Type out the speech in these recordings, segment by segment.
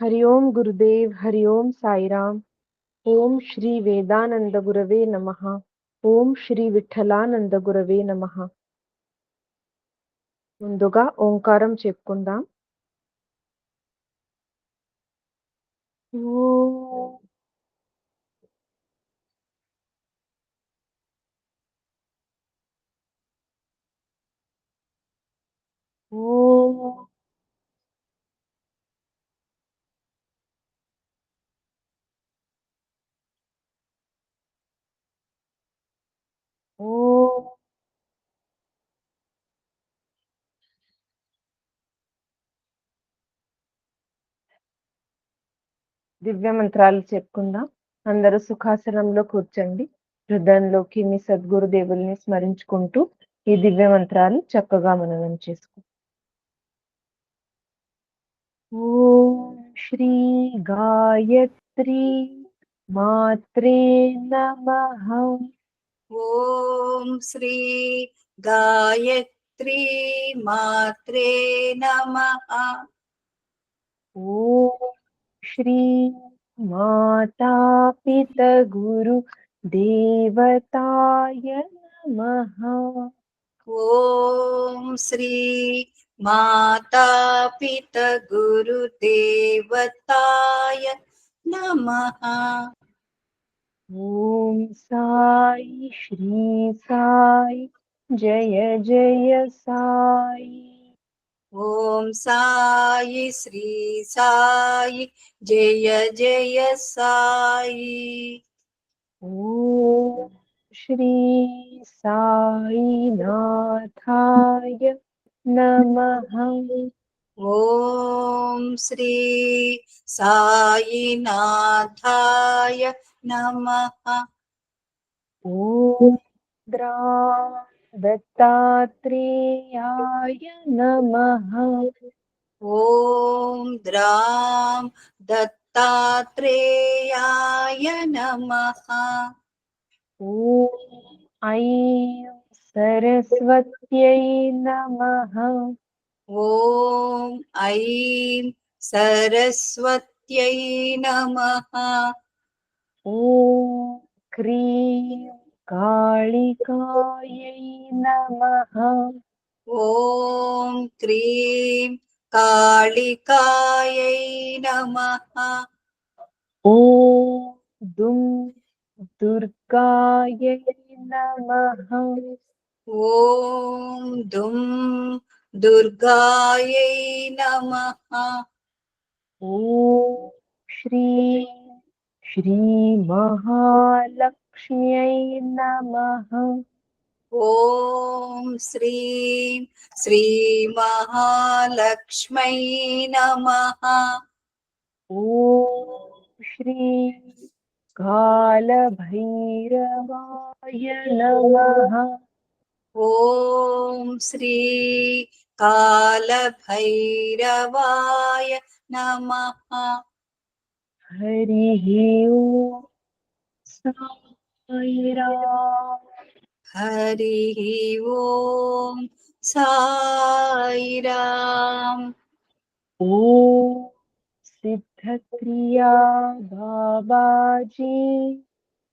हरि ओम गुरुदेव, हरि ओम साईराम। ओम श्री वेदानंद गुरवे नमः। ओम श्री విఠలానంద గురవే నమః. ముందుగా ఓంకారం చెప్పుకుందాం. ఓం ఓం ఓం. దివ్య మంత్రాలు చెప్పుకుందాం. అందరూ సుఖాసనంలో కూర్చోండి. హృదయంలోకి మీ సద్గురు దేవుల్ని స్మరించుకుంటూ ఈ దివ్య మంత్రాలు చక్కగా మననం చేసుకుందాం. ఓం శ్రీ గాయత్రి మాత్రే నమః. ఓం శ్రీ గాయత్రీ మాత్రే నమః. ఓం శ్రీ మాతా పిత గురు దేవతాయ నమః. ఓం శ్రీ మాతా పిత గురు దేవతాయ నమః. ఓం సాయి శ్రీ సాయి జయ జయ సాయి. ఓం సాయి శ్రీ సాయి జయ జయ సాయి. ఓం శ్రీ సాయినాథాయ నమః. ఓం శ్రీ సాయినాథాయ నమః. ఓం దత్తాత్రేయాయ నమః. ఓం ద్రాం దత్తాత్రేయాయ నమః. ఓం ఐం సరస్వత్యై నమః. ఓం ఐం సరస్వత్యై నమః. ఓం క్రీం కాళికాయై నమః. ఓం క్రీం కాళికాయై నమః. ఓం దుం దుర్గాయై నమః. ఓం దుం దుర్గాయై నమః. ఓం శ్రీం శ్రీ మహాలక్ష్మ్యై నమః. ఓం శ్రీం శ్రీ మహాలక్ష్మై నమః. ఓం శ్రీ కాలభైరవాయ నమః. ఓం శ్రీ కాలభైరవాయ నమః. హరి ఓం సాయిరామ్. హరి ఓం సాయిరామ్. ఓం సిద్ధక్రియా బాబాజీ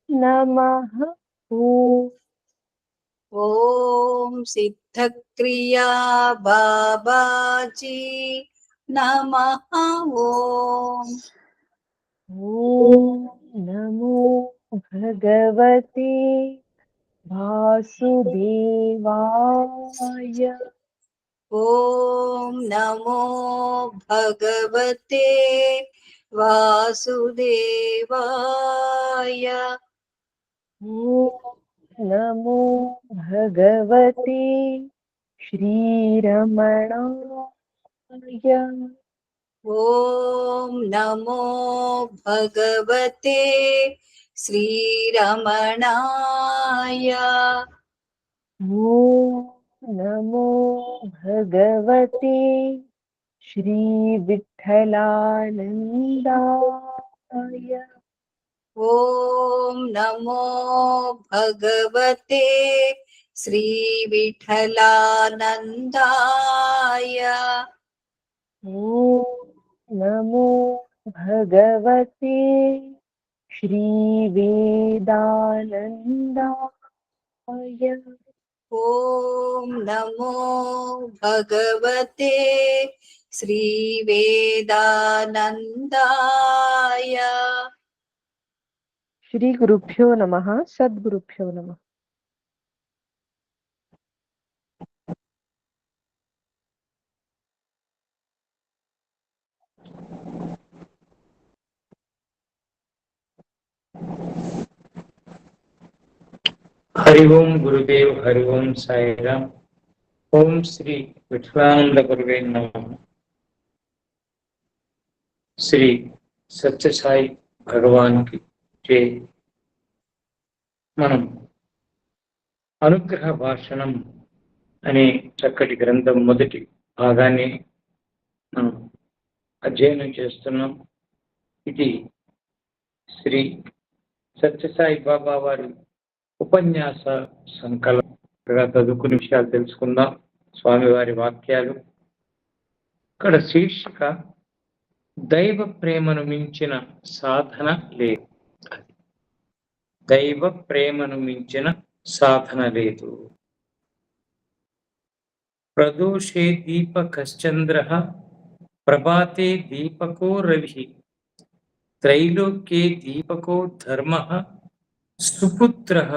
నమః. ఓం సిద్ధక్రియా బాబాజీ నమః. ఓం ఓం నమో భగవతే వాసుదేవాయ. ఓం నమో భగవతే వాసుదేవాయ. ఓం నమో భగవతే శ్రీరమణాయ. ఓం నమో భగవతే శ్రీరమణాయ. ఓం నమో భగవతే శ్రీ విఠలానందాయ. ఓం నమో భగవతే శ్రీ విఠలానందాయ. ఓం నమో भगवते श्रीवेदानन्दाय। ॐ नमो भगवते श्रीवेदानन्दाय। श्री गुरुभ्यो नमः, सद्गुरुभ्यो नमः। हरि ओम गुरुदेव, हरि ओम साईराम। ओम श्री विठलानंद गुरुवे नमः। श्री సత్య సాయి భగవాన్కి జై. మనం అనుగ్రహ భాషణం అనే చక్కటి గ్రంథం మొదటి భాగాన్ని మనం అధ్యయనం చేస్తున్నాం. ఇది శ్రీ సత్యసాయి బాబా వారి ఉపన్యాస సంకలనంగా చదువుకునే విషయాలు తెలుసుకుందాం. స్వామివారి వాక్యాలు. ఇక్కడ శీర్షిక దైవ ప్రేమను మించిన సాధన లేదు. దైవ ప్రేమను మించిన సాధన లేదు. ప్రదోషే దీపకశ్చంద్రః ప్రభాతే దీపకో రవిః త్రైలోక్యే దీపకో ధర్మః సుపుత్రః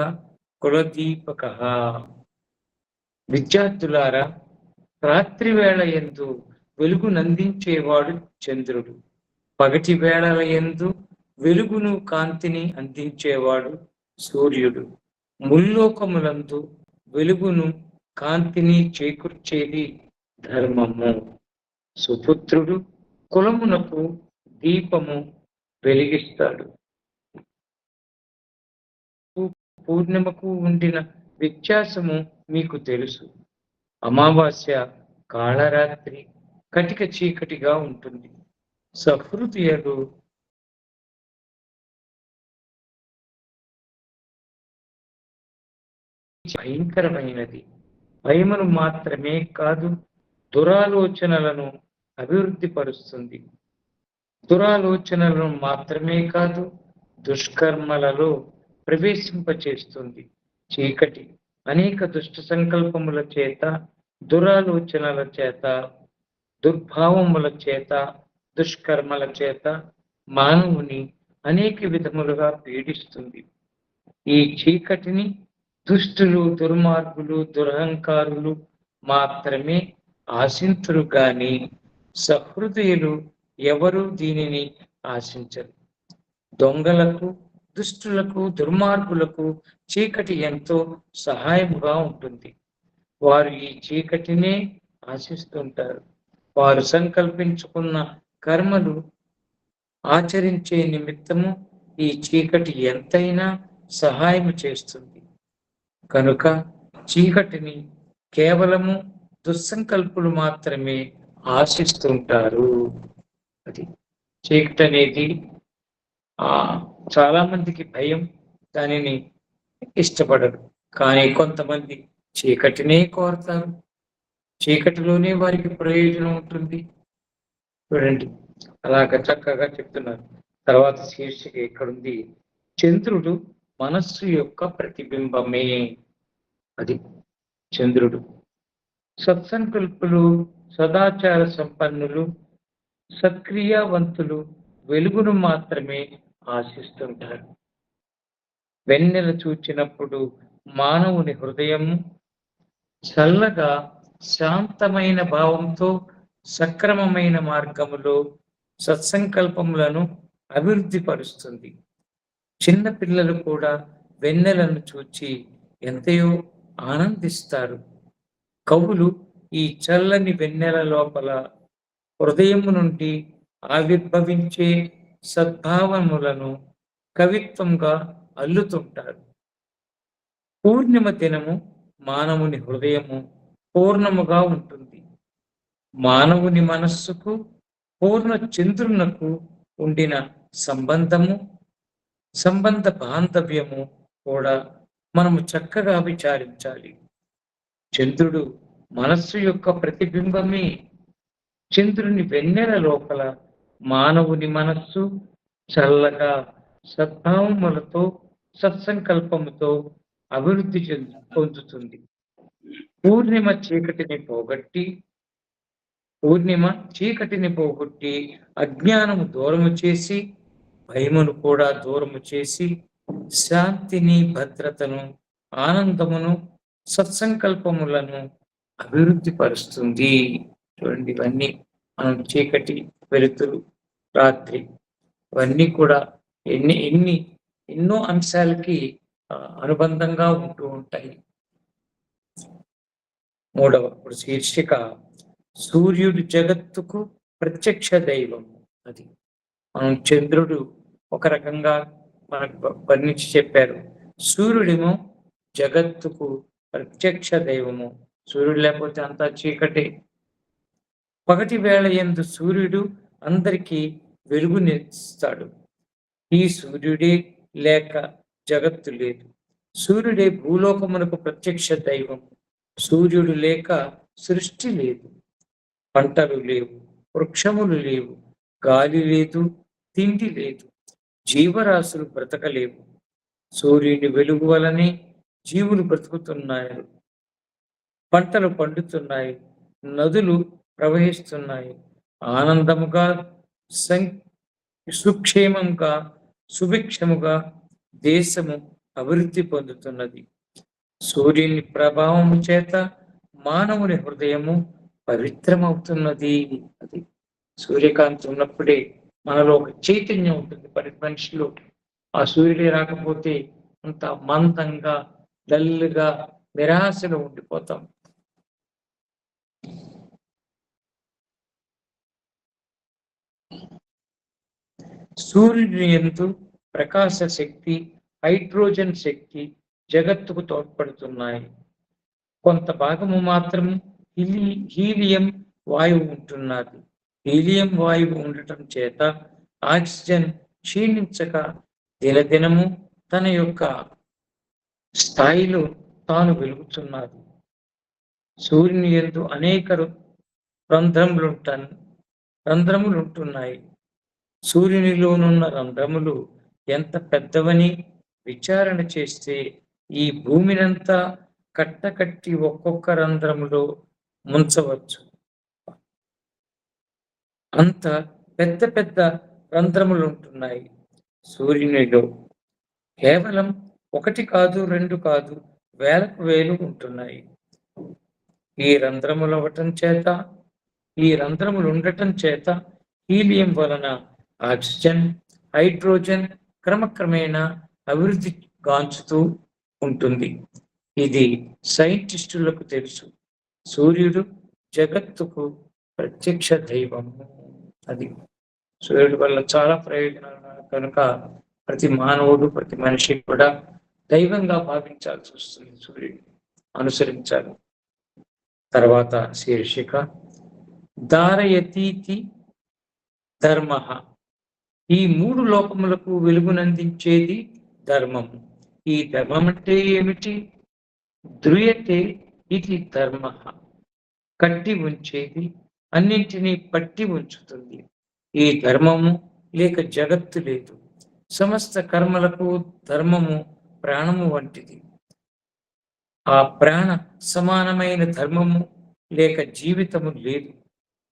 కులదీపకః. విద్యార్థులారా, రాత్రి వేళ యందు వెలుగునందించేవాడు చంద్రుడు, పగటి వేళల యందు వెలుగును కాంతిని అందించేవాడు సూర్యుడు. ముల్లోకములందు వెలుగును కాంతిని చేకూర్చేది ధర్మము. సుపుత్రుడు కులమునకు దీపము వెలిగిస్తాడు. పూర్ణిమకు ఉండిన వ్యత్యాసము మీకు తెలుసు. అమావాస్య కాళరాత్రి కటిక చీకటిగా ఉంటుంది. సహృదయులు భయంకరమైనది. భయమును మాత్రమే కాదు, దురాలోచనలను అభివృద్ధి పరుస్తుంది. దురాలోచనలను మాత్రమే కాదు, దుష్కర్మలలో ప్రవేశింపచేస్తుంది. చీకటి అనేక దుష్ట సంకల్పముల చేత, దురాలోచనల చేత, దుర్భావముల చేత, దుష్కర్మల చేత మానవుని అనేక విధములుగా పీడిస్తుంది. ఈ చీకటిని దుష్టులు, దుర్మార్గులు, దురహంకారులు మాత్రమే ఆశించురు గాని సహృదయులు ఎవరూ దీనిని ఆశించరు. దొంగలకు, దుష్టులకు, దుర్మార్గులకు చీకటి ఎంతో సహాయముగా ఉంటుంది. వారు ఈ చీకటినే ఆశిస్తుంటారు. వారు సంకల్పించుకున్న కర్మలు ఆచరించే నిమిత్తము ఈ చీకటి ఎంతైనా సహాయం చేస్తుంది. కనుక చీకటిని కేవలము దుస్సంకల్పులు మాత్రమే ఆశిస్తుంటారు. అది చీకటి అనేది చాలా మందికి భయం, దానిని ఇష్టపడరు. కానీ కొంతమంది చీకటినే కోరతారు. చీకటిలోనే వారికి ప్రయోజనం ఉంటుంది. చూడండి, అలాగ చక్కగా చెప్తున్నారు. తర్వాత శీర్షిక ఎక్కడుంది? చంద్రుడు మనస్సు యొక్క ప్రతిబింబమే. అది చంద్రుడు. సత్సంకల్పులు, సదాచార సంపన్నులు, సక్రియావంతులు వెలుగును మాత్రమే ఆశిస్తుంటారు. వెన్నెల చూచినప్పుడు మానవుని హృదయము చల్లగా శాంతమైన భావంతో సక్రమమైన మార్గములో సత్సంకల్పములను అభివృద్ధి పరుస్తుంది. చిన్న పిల్లలు కూడా వెన్నెలను చూచి ఎంతయో ఆనందిస్తారు. కవులు ఈ చల్లని వెన్నెల లోపల హృదయము నుండి ఆవిర్భవించే సద్భావములను కవిత్వంగా అల్లుతుంటారు. పూర్ణిమ దినము మానవుని హృదయము పూర్ణముగా ఉంటుంది. మానవుని మనస్సుకు పూర్ణ చంద్రునకు ఉండిన సంబంధ బాంధవ్యము కూడా మనము చక్కగా విచారించాలి. చంద్రుడు మనస్సు యొక్క ప్రతిబింబమే. చంద్రుని వెన్నెల లోపల మానవుని మనస్సు చల్లగా సద్భావములతో సత్సంకల్పముతో అభివృద్ధి పొందుతుంది. పూర్ణిమ చీకటిని పోగొట్టి అజ్ఞానము దూరము చేసి భయమును కూడా దూరము చేసి శాంతిని, భద్రతను, ఆనందమును, సత్సంకల్పములను అభివృద్ధి పరుస్తుంది. చూడండి, ఇవన్నీ మనం చీకటి, వెలుతురు, రాత్రి ఇవన్నీ కూడా ఎన్నో అంశాలకి అనుబంధంగా ఉంటూ ఉంటాయి. మూడవ శీర్షిక సూర్యుడు జగత్తుకు ప్రత్యక్ష దైవం. అది మనం చంద్రుడు ఒక రకంగా మనకు వర్ణించి చెప్పారు. సూర్యుడేమో జగత్తుకు ప్రత్యక్ష దైవము. సూర్యుడు లేకపోతే అంతా చీకటి. పగటి వేళ యందు సూర్యుడు అందరికీ వెలుగునిస్తాడు. ఈ సూర్యుడే లేక జగత్తు లేదు. సూర్యుడే భూలోకమునకు ప్రత్యక్ష దైవం. సూర్యుడు లేక సృష్టి లేదు. పంటలు లేవు, వృక్షములు లేవు, గాలి లేదు, తిండి లేదు, జీవరాశులు బ్రతకలేవు. సూర్యుని వెలుగు వలనే జీవులు బ్రతుకుతున్నాయి, పంటలు పండుతున్నాయి, నదులు ప్రవహిస్తున్నాయి, ఆనందముగా సుక్షేమంగా సుభిక్షముగా దేశము అభివృద్ధి పొందుతున్నది. సూర్యుని ప్రభావము చేత మానవుని హృదయము పవిత్రమవుతున్నది. అది సూర్యకాంతి ఉన్నప్పుడే మనలో ఒక చైతన్యం ఉంటుంది. మనిషిలో ఆ సూర్యుడే రాకపోతే అంత మందంగా, డల్గా, నిరాశలో ఉండిపోతాం. సూర్యుని యందు ప్రకాశ శక్తి, హైడ్రోజన్ శక్తి జగత్తుకు తోడ్పడుతున్నాయి. కొంత భాగము మాత్రం హీలియం వాయువు ఉంటున్నది. హీలియం వాయువు ఉండటం చేత ఆక్సిజన్ క్షీణించక దినదినము తన యొక్క స్థాయిలో తాను వెలుగుతున్నది. సూర్యుని యందు అనేక రంధ్రములు ఉంటున్నాయి. సూర్యునిలోనున్న రంధ్రములు ఎంత పెద్దవని విచారణ చేస్తే ఈ భూమినంతా కట్టకట్టి ఒక్కొక్క రంధ్రములో ముంచవచ్చు. అంత పెద్ద పెద్ద రంధ్రములు ఉంటున్నాయి సూర్యునిలో. కేవలం 1 కాదు, 2 కాదు, వేలకు వేలు ఉంటున్నాయి. ఈ రంధ్రములు ఉండటం చేత హీలియం వలన ఆక్సిజన్, హైడ్రోజన్ క్రమక్రమేణా అభివృద్ధి గాంచుతూ ఉంటుంది. ఇది సైంటిస్టులకు తెలుసు. సూర్యుడు జగత్తుకు ప్రత్యక్ష దైవము. అది సూర్యుడి వల్ల చాలా ప్రయోజనాలు కనుక ప్రతి మానవుడు, ప్రతి మనిషి కూడా దైవంగా భావించాల్సి వస్తుంది. సూర్యుడిని అనుసరించాలి. తర్వాత శీర్షిక దారయతీతి ధర్మ. ఈ 3 లోకములకు వెలుగునందించేది ధర్మము. ఈ ధర్మం అంటే ఏమిటి? ధ్రుయతే ఇది ధర్మ. కట్టి ఉంచేది, అన్నింటినీ పట్టి ఉంచుతుంది. ఈ ధర్మము లేక జగత్తు లేదు. సమస్త కర్మలకు ధర్మము ప్రాణము వంటిది. ఆ ప్రాణ సమానమైన ధర్మము లేక జీవితము లేదు.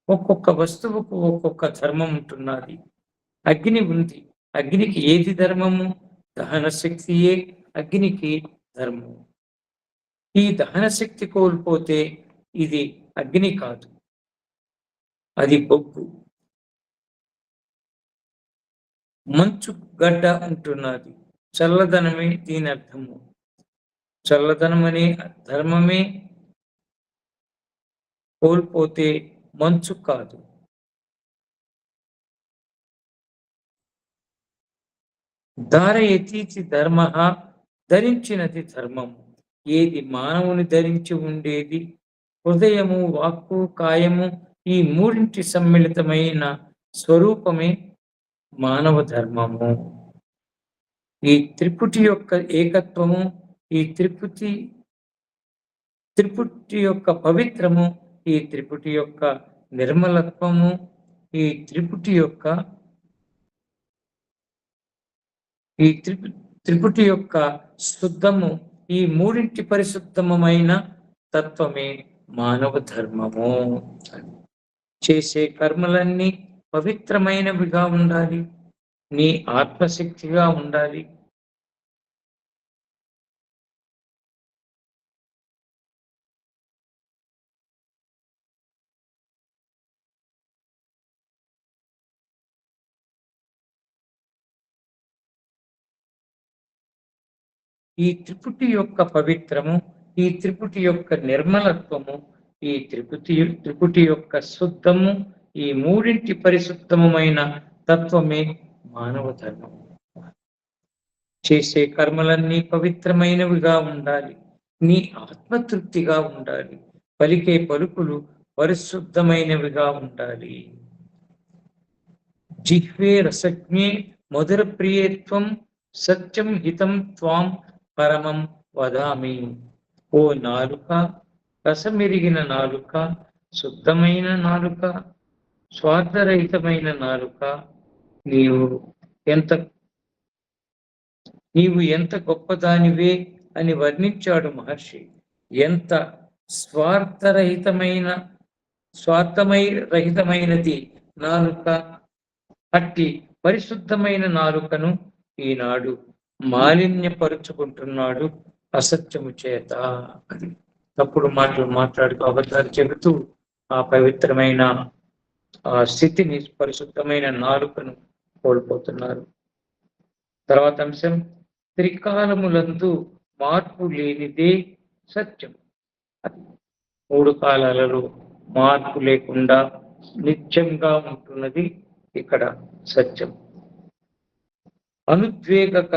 ఒక్కొక్క వస్తువుకు ఒక్కొక్క ధర్మం ఉంటున్నది. అగ్ని ఉంది. అగ్నికి ఏది ధర్మము? దహన శక్తియే అగ్నికి ధర్మము. ఈ దహన శక్తి కోల్పోతే ఇది అగ్ని కాదు, అది బొగ్గు. మంచు గడ్డ ఉంటున్నది. చల్లదనమే దీని అర్థము. చల్లదనం అనే ధర్మమే కోల్పోతే మంచు కాదు. ధారయతీతి ధర్మ. ధరించినది ధర్మము. ఏది మానవుని ధరించి ఉండేది హృదయము, వాక్కు, కాయము ఈ 3 సమ్మిళితమైన స్వరూపమే మానవ ధర్మము. ఈ త్రిపుటి యొక్క ఏకత్వము, ఈ త్రిపుటి యొక్క పవిత్రము, ఈ త్రిపుటి యొక్క నిర్మలత్వము, ఈ త్రిపుటి యొక్క శుద్ధము, ఈ మూడింటి పరిశుద్ధమైన తత్వమే మానవ ధర్మము. చేసే కర్మలన్నీ పవిత్రమైనవిగా ఉండాలి, నీ ఆత్మశక్తిగా ఉండాలి. ఈ త్రిపుటి యొక్క పవిత్రము, ఈ త్రిపుటి యొక్క నిర్మలత్వము, ఈ త్రిపుటి యొక్క శుద్ధము, ఈ మూడింటి పరిశుద్ధమైన తత్వమే మానవ ధర్మం. చేసే కర్మలన్నీ పవిత్రమైనవిగా ఉండాలి, నీ ఆత్మతృప్తిగా ఉండాలి, పలికే పలుకులు పరిశుద్ధమైనవిగా ఉండాలి. జిహ్వే రసజ్ఞే మధుర ప్రియేత్వం సత్యం హితం త్వాం పరమం వదామి. ఓ నాలుక, రసమెరిగిన నాలుక, శుద్ధమైన నాలుక, స్వార్థరహితమైన నాలుక, నీవు ఎంత గొప్పదానివే అని వర్ణించాడు మహర్షి. ఎంత స్వార్థరహితమైనది నాలుక. అట్టి పరిశుద్ధమైన నాలుకను ఈనాడు మాలిన్యపరుచుకుంటున్నాడు అసత్యము చేత. అది తప్పుడు మాటలు మాట్లాడుతూ అబద్ధాలు చెబుతూ ఆ పవిత్రమైన ఆ స్థితిని, పరిశుద్ధమైన నాలుకను కోల్పోతున్నారు. తర్వాత అంశం, త్రికాలములందు మార్పు లేనిదే సత్యం. మూడు కాలాలలో మార్పు లేకుండా నిత్యంగా ఉంటున్నది ఇక్కడ సత్యం. అనుద్వేగక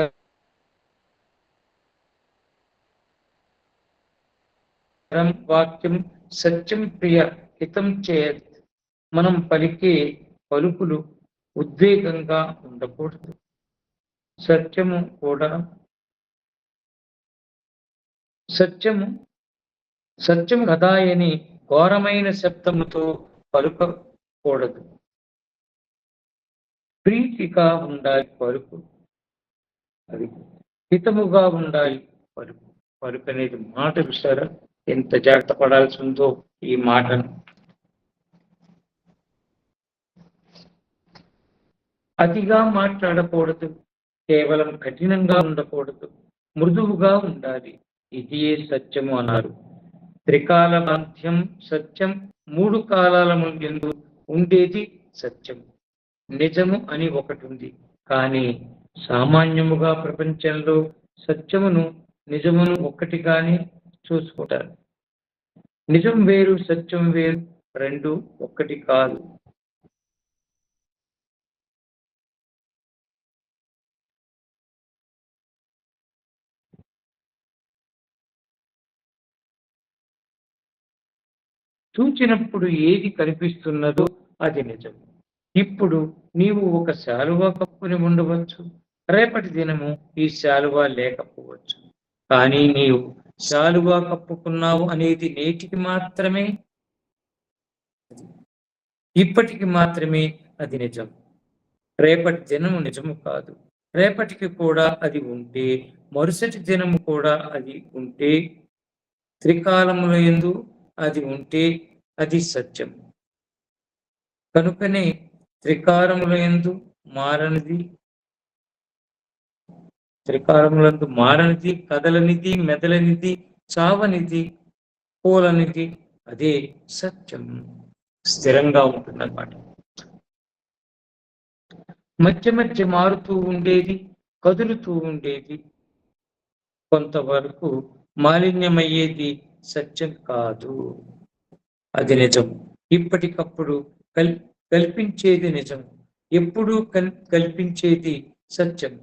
వాక్యం సత్యం ప్రియ హితం చేయ. మనం పలికే పలుకులు ఉద్వేగంగా ఉండకూడదు. సత్యము కదాయని ఘోరమైన శబ్దముతో పలుకకూడదు. ప్రీతిగా ఉండాలి పలుకు, అది హితముగా ఉండాలి పలుకు. పలుకు అనేది మాట విషయాలు ఎంత జాగ్రత్త పడాల్సి ఉందో ఈ మాటను. అతిగా మాట్లాడకూడదు, కేవలం కఠినంగా ఉండకూడదు, మృదువుగా ఉండాలి. ఇదియే సత్యము అన్నారు. త్రికాలమంత్యం సత్యం, మూడు కాలాల ముందు ఉండేది సత్యం. నిజము అని ఒకటి ఉంది, కానీ సామాన్యముగా ప్రపంచంలో సత్యమును నిజమును ఒక్కటిగానే చూసుకుంటారు. నిజం వేరు, సత్యం వేరు, రెండు ఒక్కటి కాదు. చూచినప్పుడు ఏది కనిపిస్తున్నదో అది నిజం. ఇప్పుడు నీవు ఒక శాలువా కప్పుని ఉండవచ్చు, రేపటి దినము ఈ శాలువా లేకపోవచ్చు. కానీ నీవు శాలువా కప్పుకున్నావు అనేది నేటికి మాత్రమే, ఇప్పటికి మాత్రమే అది నిజం. రేపటి దినము నిజము కాదు. రేపటికి కూడా అది ఉంటే, మరుసటి దినము కూడా అది ఉంటే, త్రికాలముల యందు అది ఉంటే అది సత్యం. కనుకనే త్రికాలములందు మారనిది, కదలనిది, మెదలనిది, చావనిది, పోలనిది అదే సత్యం. స్థిరంగా ఉంటుందన్నమాట. మధ్య మధ్య మారుతూ ఉండేది, కదులుతూ ఉండేది, కొంతవరకు మాలిన్యమయ్యేది సత్యం కాదు, అది నిజం. ఇప్పటికప్పుడు కల్పించేది నిజం, ఎప్పుడూ కల్పించేది సత్యం.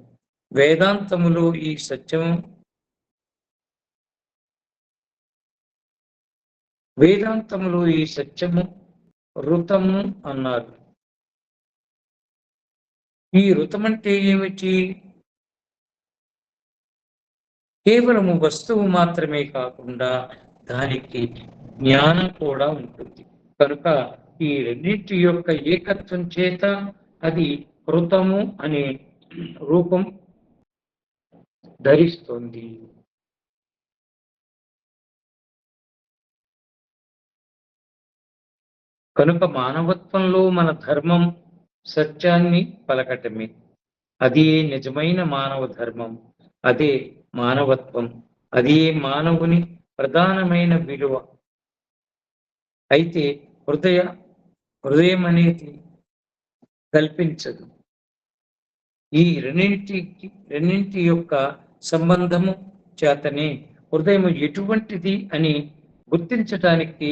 వేదాంతములో ఈ సత్యము ఋతము అన్నారు. ఈ ఋతం అంటే ఏమిటి? కేవలము వస్తువు మాత్రమే కాకుండా దానికి జ్ఞానం కూడా ఉంటుంది. కనుక ఈ రెండింటి యొక్క ఏకత్వం చేత అది కృతము అనే రూపం ధరిస్తుంది. కనుక మానవత్వంలో మన ధర్మం సత్యాన్ని పలకటమే. అదే నిజమైన మానవ ధర్మం, అదే మానవత్వం, అదే మానవుని ప్రధానమైన విలువ. అయితే హృదయం అనేది కల్పించదు. ఈ రెండింటి యొక్క సంబంధము చేతనే హృదయం ఎటువంటిది అని గుర్తించటానికి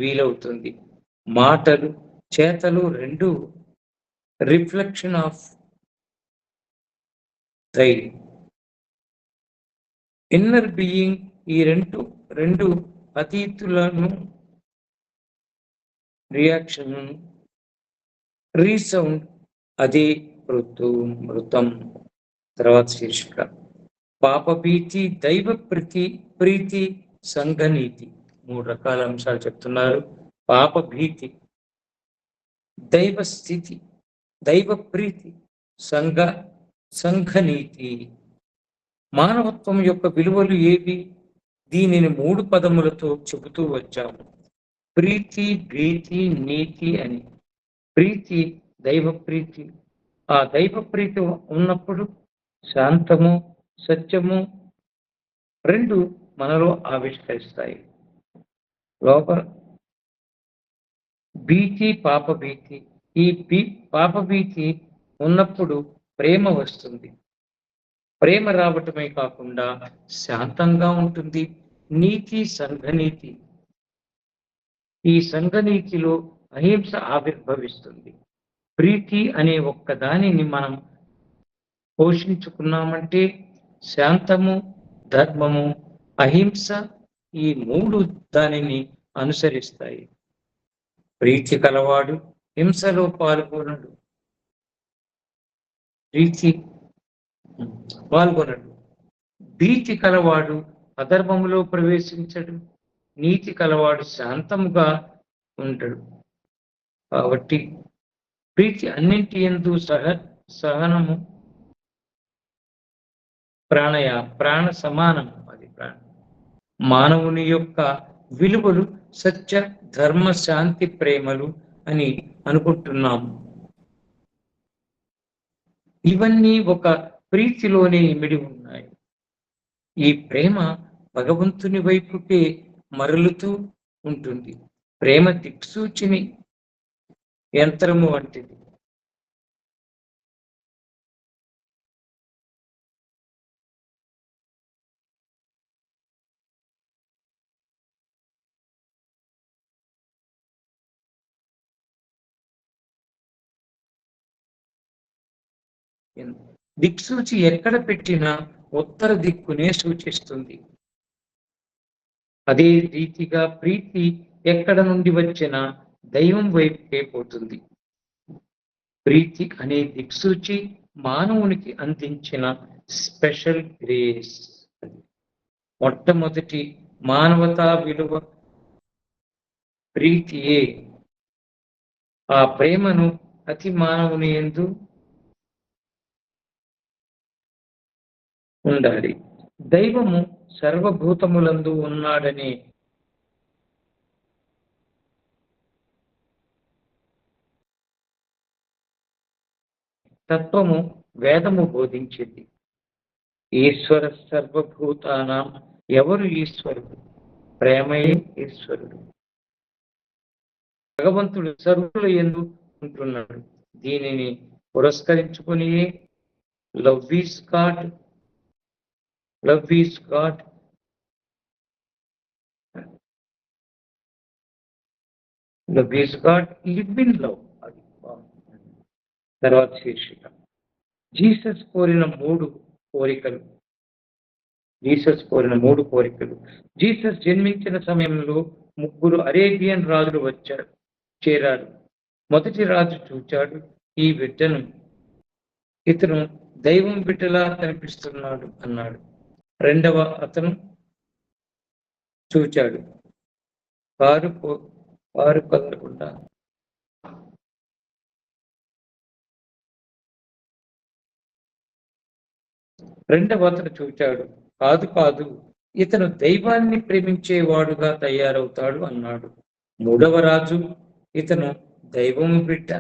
వీలవుతుంది. మాటలు చేతలు రెండు రిఫ్లెక్షన్ ఆఫ్ ధైర్యం. ఇన్నర్ బీయింగ్ ఈ రెండు అతీతులను రియాక్షన్ రీసౌండ్ అదే మృతం. తర్వాత శీర్షిక పాపభీతి, దైవ ప్రీతి, సంఘనీతి. 3 రకాల అంశాలు చెప్తున్నారు. పాపభీతి, దైవ స్థితి, దైవ ప్రీతి, సంఘనీతి. మానవత్వం యొక్క విలువలు ఏవి? దీనిని 3 పదములతో చెబుతూ వచ్చాము. ప్రీతి, భీతి, నీతి అని. ప్రీతి దైవ ప్రీతి. ఆ దైవ ప్రీతి ఉన్నప్పుడు శాంతము, సత్యము రెండు మనలో ఆవిష్కరిస్తాయి. లోపల భీతి, పాపభీతి. ఈ పాపభీతి ఉన్నప్పుడు ప్రేమ వస్తుంది. ప్రేమ రావటమే కాకుండా శాంతంగా ఉంటుంది. నీతి, సంఘనీతి. ఈ సంఘనీతిలో అహింస ఆవిర్భవిస్తుంది. ప్రీతి అనే ఒక్క దానిని మనం పోషించుకున్నామంటే శాంతము, ధర్మము, అహింస ఈ 3 దానిని అనుసరిస్తాయి. ప్రీతి కలవాడు హింసలో పాల్గొనడు. భీతి కలవాడు అధర్మములో ప్రవేశించడు. నీతి కలవాడు శాంతముగా ఉంటాడు. కాబట్టి ప్రీతి అన్నింటి యందు సహనము, ప్రాణ సమానము. అది మానవుని యొక్క విలువలు సత్య, ధర్మ, శాంతి, ప్రేమలు అని అనుకుంటున్నాము. ఇవన్నీ ఒక ప్రీతిలోనే ఇమిడి ఉన్నాయి. ఈ ప్రేమ భగవంతుని వైపుకే మరలుతూ ఉంటుంది. ప్రేమ దిక్సూచిని యంత్రము వంటిది. దిక్సూచి ఎక్కడ పెట్టినా ఉత్తర దిక్కునే సూచిస్తుంది. అదే రీతిగా ప్రీతి ఎక్కడ నుండి వచ్చినా దైవం వైపుకే పోతుంది. ప్రీతి అనే దిక్సూచి మానవునికి అందించిన స్పెషల్ గ్రేస్. మొట్టమొదటి మానవతా విలువ ప్రీతియే. ఆ ప్రేమను అతి మానవుని యందు ఉండాలి. దైవము సర్వభూతములందు ఉన్నాడని తత్వము వేదము బోధించింది. ఈశ్వర సర్వభూతానాం. ఎవరు ఈశ్వరుడు? ప్రేమయే ఈశ్వరుడు. భగవంతుడు సర్వుల యందు ఉంటున్నాడు. దీనిని పురస్కరించుకుని love is God, love is God, love is God, live in love. అది తర్వాత శీర్షిక జీసస్ కోరిన 3 కోరికలు. జీసస్ జన్మించిన సమయంలో 3 అరేబియన్ రాజులు చేరారు. మొదటి రాజు చూచాడు ఈ బిడ్డను, ఇతను దైవం బిడ్డలా కనిపిస్తున్నాడు అన్నాడు. రెండవ అతను చూచాడు, కారు కదలకుండా రెండవ అతను చూచాడు. కాదు కాదు, ఇతను దైవాన్ని ప్రేమించేవాడుగా తయారవుతాడు అన్నాడు. మూడవ రాజు, ఇతను దైవము బిడ్డ,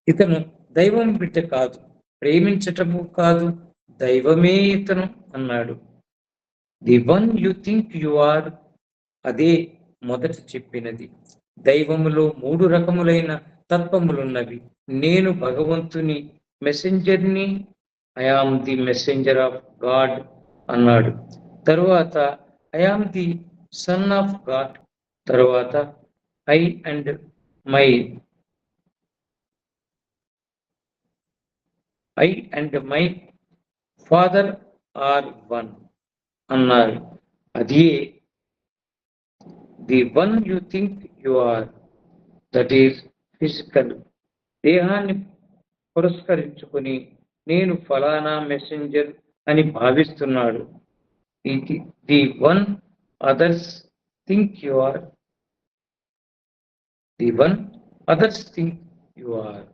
ఇతను దైవం బిడ్డ కాదు, ప్రేమించటము కాదు, దైవమే ఇతను అన్నాడు. The one you think you are, అదే మొదట చెప్పినది. దైవములో 3 రకములైన తత్వములున్నవి. నేను భగవంతుని మెసెంజర్ని, I am the messenger of God అన్నాడు. తరువాత I am the son of God, తరువాత I and my father are one అన్నారు. అది the one you think you are, that is physical. దేహాన్ని పురస్కరించుకుని నేను ఫలానా మెసెంజర్ అని భావిస్తున్నాడు. The one others think you are, the one others think you are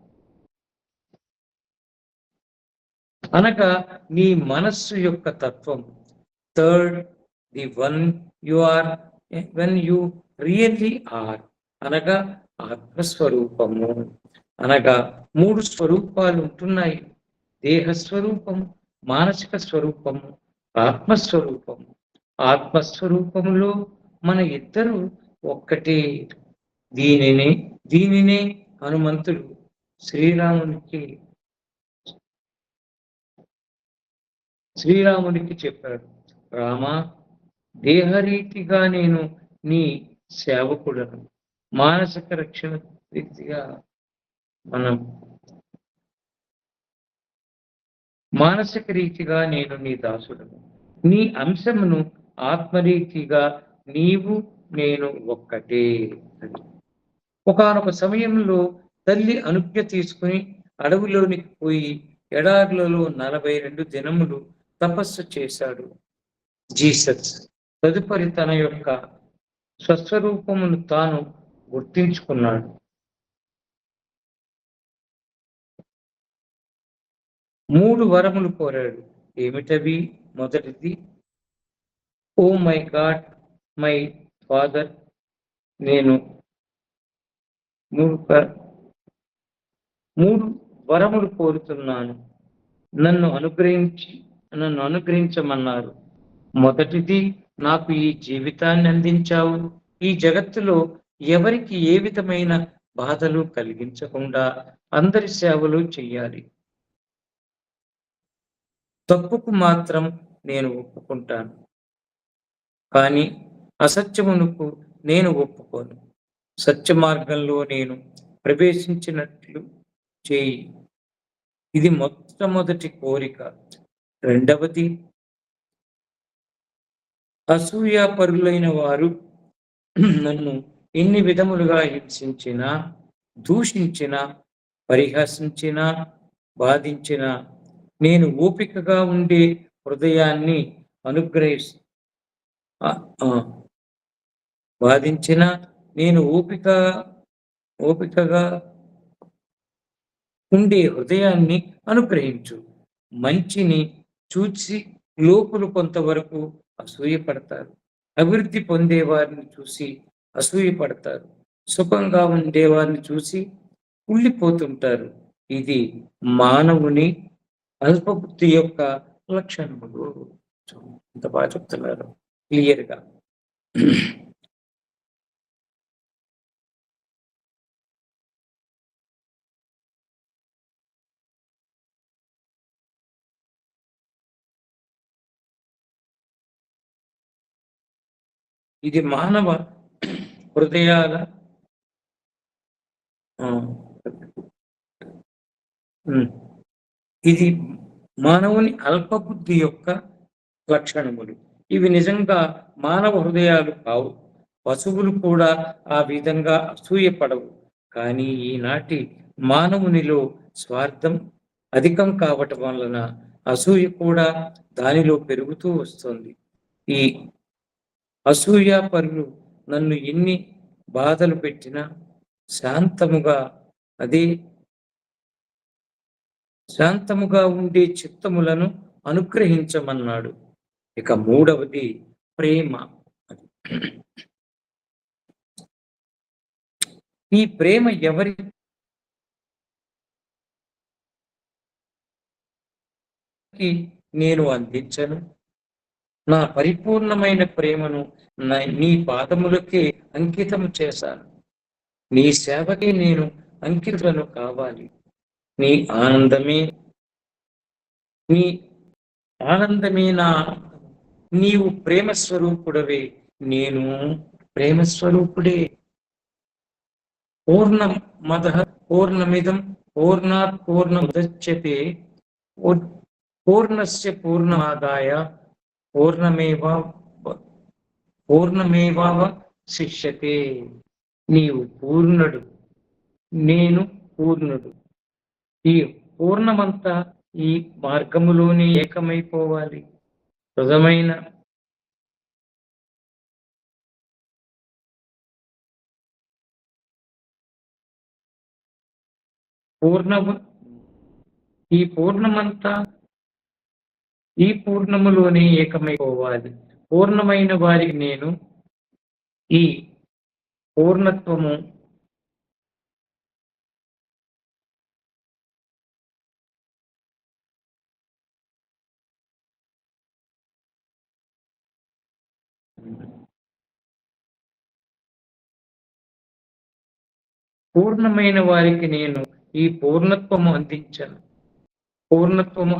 అనగా నీ మనస్సు యొక్క తత్వం. Third, the one you are when you really are, అనగా ఆత్మస్వరూపము. అనగా 3 స్వరూపాలు ఉంటున్నాయి. దేహ స్వరూపము, మానసిక స్వరూపము, ఆత్మస్వరూపము. ఆత్మస్వరూపములో మన ఇద్దరు ఒక్కటే. దీనినే హనుమంతుడు శ్రీరామునికి చెప్పాడు. రామా, దేహరీతిగా నేను నీ సేవకుడను, మానసిక రక్షణ రీతిగా మానసిక రీతిగా నేను నీ దాసుడను. నీ అంశమును ఆత్మరీతిగా నీవు నేను ఒక్కటే. ఒకానొక సమయంలో తల్లి అనుజ్ఞ తీసుకుని అడవిలోనికి పోయి ఎడారులలో 42 దినములు తపస్సు చేశాడు జీసస్. తదుపరి తన యొక్క స్వస్వరూపమును తాను గుర్తించుకున్నాడు. 3 వరములు కోరాడు. ఏమిటవి? మొదటిది, oh my god, my father, నేను 3 వరములు కోరుతున్నాను, నన్ను అనుగ్రహించమన్నారు. మొదటిది, నాకు ఈ జీవితాన్ని అందించావు. ఈ జగత్తులో ఎవరికి ఏ విధమైన బాధలు కలిగించకుండా అందరి సేవలు చెయ్యాలి. తప్పుకు మాత్రం నేను ఒప్పుకుంటాను, కానీ అసత్యమునకు నేను ఒప్పుకోను. సత్య మార్గంలో నేను ప్రవేశించినట్లు చేయి. ఇది మొట్టమొదటి కోరిక. రెండవది, అసూయాపరులైన వారు నన్ను ఎన్ని విధములుగా హింసించినా, దూషించినా, పరిహసించినా, బాధించినా నేను ఓపికగా ఉండే హృదయాన్ని బాధించినా నేను ఓపికగా ఉండే హృదయాన్ని అనుగ్రహించు. మంచిని చూసి లోకులు కొంతవరకు అసూయపడతారు. అభివృద్ధి పొందేవారిని చూసి అసూయపడతారు. సుఖంగా ఉండేవారిని చూసి కుళ్ళిపోతుంటారు. ఇది మానవుని అల్పబుద్ధి యొక్క లక్షణములు. ఇంత బాగా చెప్తున్నారు క్లియర్గా. ఇది మానవ హృదయాల ఇది మానవుని అల్పబుద్ధి యొక్క లక్షణములు. ఇవి నిజంగా మానవ హృదయాలు కావు. పశువులు కూడా ఆ విధంగా అసూయపడవు. కానీ ఈనాటి మానవునిలో స్వార్థం అధికం కావటం వలన అసూయ కూడా దానిలో పెరుగుతూ వస్తుంది. ఈ అసూయాపరులు నన్ను ఎన్ని బాధలు పెట్టినా శాంతముగా అదే శాంతముగా ఉండే చిత్తములను అనుగ్రహించమన్నాడు. ఇక మూడవది ప్రేమ. ఈ ప్రేమ ఎవరికి నేను అందించను? నా పరిపూర్ణమైన ప్రేమను నీ పాదములకే అంకితం చేశాను. నీ సేవకే నేను అంకితులను కావాలి. నీ ఆనందమే నా నీవు ప్రేమ స్వరూపుడవే, నేను ప్రేమ స్వరూపుడే. పూర్ణమదః పూర్ణమిదం పూర్ణాత్ పూర్ణముదచ్యతే పూర్ణస్య పూర్ణమాదాయ పూర్ణమేవావశిష్యతే. నీవు పూర్ణుడు, నేను పూర్ణుడు. ఈ పూర్ణమంతా ఈ మార్గములోనే ఏకమైపోవాలి. హృదమైన ఈ పూర్ణమంతా ఈ పూర్ణములోనే ఏకమైపోవాలి. పూర్ణమైన వారికి నేను ఈ పూర్ణత్వము పూర్ణమైన వారికి నేను ఈ పూర్ణత్వము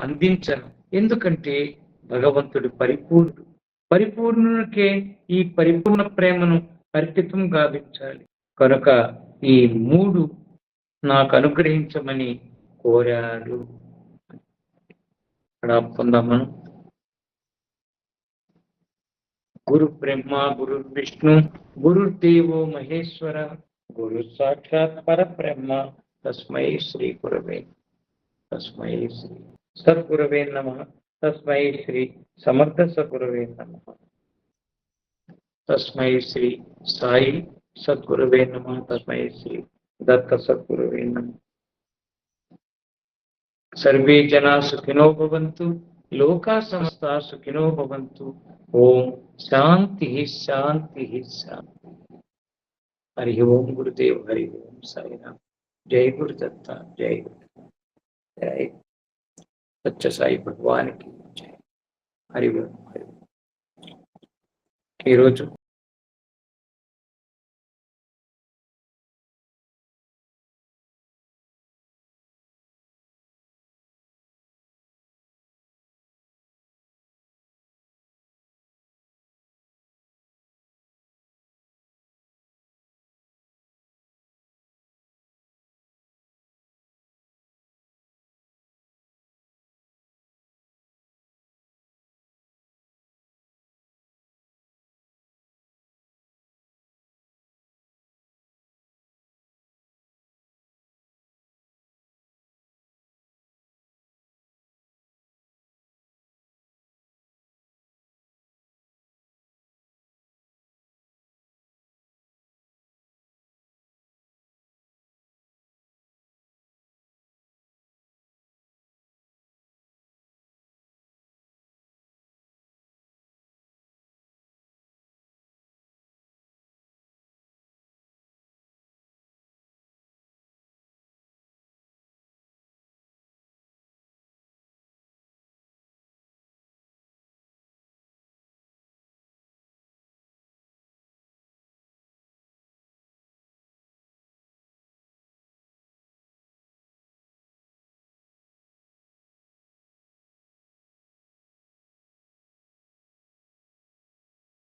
అందించను. ఎందుకంటే భగవంతుడు పరిపూర్ణుడు. పరిపూర్ణునికే ఈ పరిపూర్ణ ప్రేమను అర్పితం గావించాలి. కనుక ఈ మూడు నాకు అనుగ్రహించమని కోరాడు. అక్కడ పొందామను. గురు బ్రహ్మ గురు విష్ణు గురుదేవో మహేశ్వర గురు సాక్షాత్ పరబ్రహ్మ తస్మై శ్రీ గురవే తస్మై శ్రీ సద్గురవే నమః. తస్మై శ్రీ సమర్థ సద్గురవే నమః. తస్మై శ్రీ సాయి సద్గురవే నమః. తస్మై శ్రీ దత్త సద్గురవే నమః. సర్వే జనా సుఖినో భవంతు. లోకా సమస్తా సుఖినో భవంతు. ఓం శాంతి శాంతి శాంతి. హరి ఓం గురుదేవ్. హరి ఓం సాయిరామ్. జై గురుదత్త. జై గురు. జై సత్య సాయి భగవానికి జై. హరి ఓం. హరి. ఈరోజు